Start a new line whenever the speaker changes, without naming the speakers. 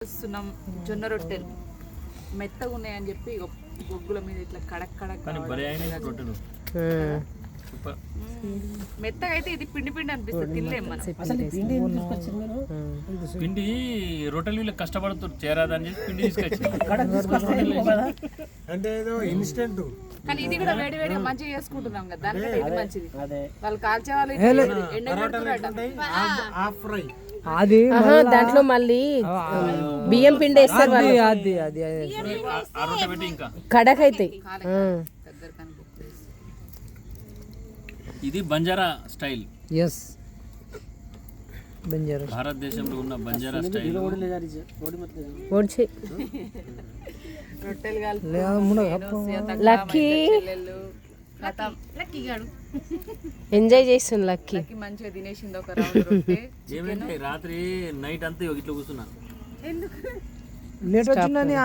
చేస్తున్నాం జొన్న రొట్టెలు మెత్తగా ఉన్నాయని చెప్పి బొగ్గుల మీద ఇట్లా కడక్ కడక్ మెత్తగా అయితే ఇది పిండి పిండి అనిపిస్తుంది తినలేం మనం.
పిండి రొట్టెలు కష్టపడుతూ చేరాదని చెప్పి పిండి తీసుకొచ్చి
అంటే ఏదో ఇన్స్టెంట్
కానీ ఇది కూడా వేడి వేడిగా మంచిగా చేసుకుంటున్నాం కదా దానికంటే ఇది మంచిది. వాళ్ళు కాల్చే వాళ్ళు
హాఫ్ ఫ్రై
అది
దాంట్లో మళ్ళీ బియ్యం పిండి వేస్తారు వాళ్ళు.
అది అది
ఆ రొట్టె పెట్టి ఇంకా
కడకైతే
ఇది బంజారా స్టైల్.
ఎస్ బంజారా
భారతదేశంలో ఉన్న బంజారా స్టైల్
ఓడ్చి
రొట్టెలు కాల్చి
లక్కీ ఎంజాయ్ చేస్తుంది లక్కీ.
మంచిగా తినేసింది ఒక రౌండ్ రొట్టె.
ఏమైంది రాత్రి నైట్ అంతా ఇట్లా కూర్చున్నా
ఎందుకు
లేట్ వచ్చిందని